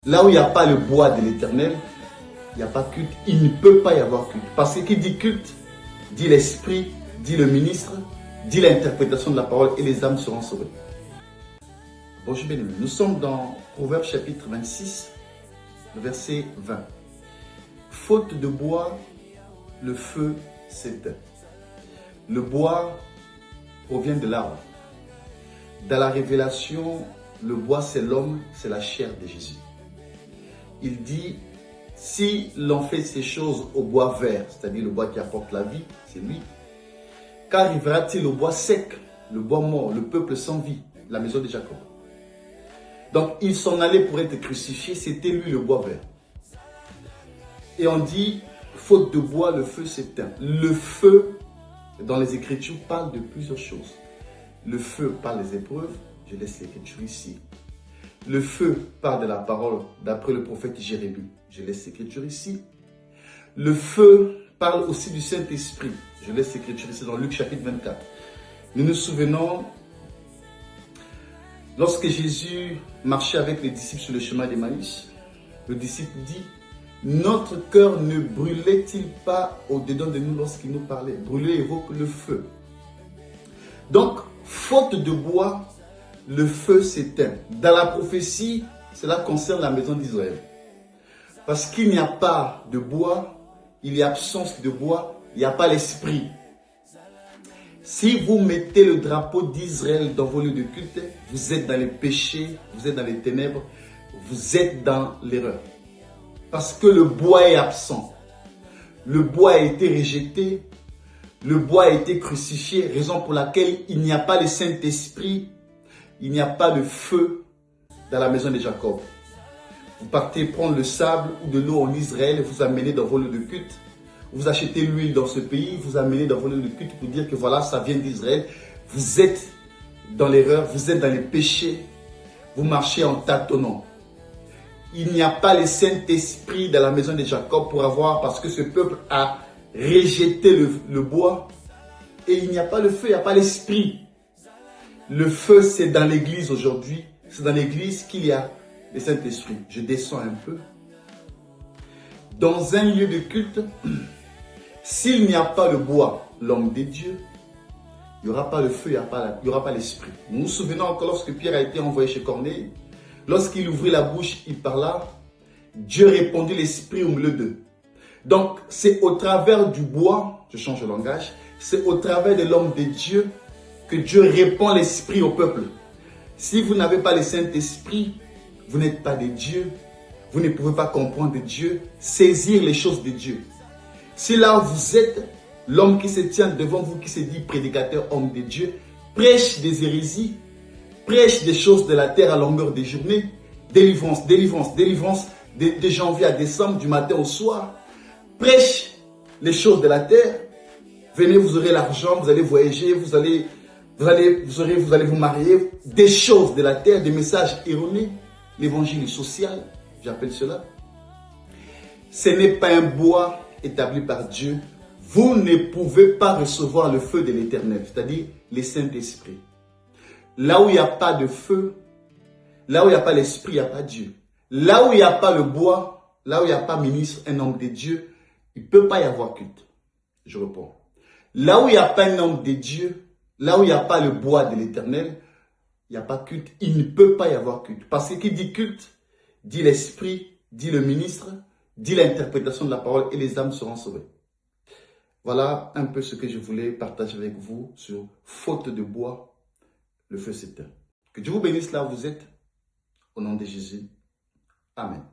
Là où il n'y a pas le bois de l'Éternel, il n'y a pas culte, il ne peut pas y avoir culte. Parce que qui dit culte, dit l'esprit, dit le ministre, dit l'interprétation de la parole et les âmes seront sauvées. Bonjour bien-aimés, nous sommes dans Proverbes chapitre 26, le verset 20. Faute de bois, le feu s'éteint. Le bois provient de l'arbre. Dans la révélation, le bois c'est l'homme, c'est la chair de Jésus. Il dit, si l'on fait ces choses au bois vert, c'est-à-dire le bois qui apporte la vie, c'est lui, qu'arrivera-t-il au bois sec, le bois mort, le peuple sans vie, la maison de Jacob? Donc il s'en allait pour être crucifié, c'était lui le bois vert. Et on dit, faute de bois, le feu s'éteint. Le feu, dans les Écritures, parle de plusieurs choses. Le feu parle des épreuves, je laisse l'Écriture ici. Le feu parle de la parole d'après le prophète Jérémie, je laisse l'Écriture ici. Le feu parle aussi du Saint-Esprit, je laisse l'Écriture ici dans Luc chapitre 24. Nous nous souvenons, lorsque Jésus marchait avec les disciples sur le chemin d'Emmaüs, le disciple dit, notre cœur ne brûlait-il pas au-dedans de nous lorsqu'il nous parlait? Brûler évoque le feu. Donc, faute de bois, le feu s'éteint. Dans la prophétie, cela concerne la maison d'Israël. Parce qu'il n'y a pas de bois, il y a absence de bois, il n'y a pas l'esprit. Si vous mettez le drapeau d'Israël dans vos lieux de culte, vous êtes dans les péchés, vous êtes dans les ténèbres, vous êtes dans l'erreur. Parce que le bois est absent. Le bois a été rejeté, le bois a été crucifié, raison pour laquelle il n'y a pas le Saint-Esprit, il n'y a pas de feu dans la maison de Jacob. Vous partez prendre le sable ou de l'eau en Israël, vous amenez dans vos lieux de culte. Vous achetez l'huile dans ce pays, vous amenez dans vos lieux de culte pour dire que voilà, ça vient d'Israël. Vous êtes dans l'erreur, vous êtes dans les péchés, vous marchez en tâtonnant. Il n'y a pas le Saint-Esprit dans la maison de Jacob pour avoir, parce que ce peuple a rejeté le bois. Et il n'y a pas le feu, il n'y a pas l'esprit. Le feu, c'est dans l'église aujourd'hui. C'est dans l'église qu'il y a le Saint-Esprit. Je descends un peu. Dans un lieu de culte, s'il n'y a pas le bois, l'homme de Dieu, il n'y aura pas le feu, il n'y aura pas l'esprit. Nous nous souvenons encore lorsque Pierre a été envoyé chez Corneille. Lorsqu'il ouvrit la bouche, il parla. Dieu répondit l'esprit au milieu d'eux. Donc, c'est au travers du bois, je change de langage, c'est au travers de l'homme de Dieu que Dieu répand l'esprit au peuple. Si vous n'avez pas le Saint-Esprit, vous n'êtes pas de Dieu. Vous ne pouvez pas comprendre Dieu, saisir les choses de Dieu. Si là vous êtes, l'homme qui se tient devant vous, qui se dit prédicateur, homme de Dieu, prêche des hérésies, prêche des choses de la terre à longueur de journée, délivrance, délivrance, délivrance, de janvier à décembre, du matin au soir, prêche les choses de la terre. Venez, vous aurez l'argent, vous allez voyager, vous allez vous marier, des choses de la terre, des messages erronés, l'évangile social, j'appelle cela. Ce n'est pas un bois établi par Dieu. Vous ne pouvez pas recevoir le feu de l'Éternel, c'est-à-dire le Saint-Esprit. Là où il n'y a pas de feu, là où il n'y a pas l'Esprit, il n'y a pas Dieu. Là où il n'y a pas le bois, là où il n'y a pas ministre, un homme de Dieu, il ne peut pas y avoir culte. Je réponds. Là où il n'y a pas un homme de Dieu, là où il n'y a pas le bois de l'Éternel, il n'y a pas culte. Il ne peut pas y avoir culte. Parce que qui dit culte, dit l'Esprit, dit le ministre, dit l'interprétation de la parole et les âmes seront sauvées. Voilà un peu ce que je voulais partager avec vous sur faute de bois, le feu s'éteint. Que Dieu vous bénisse là où vous êtes. Au nom de Jésus. Amen.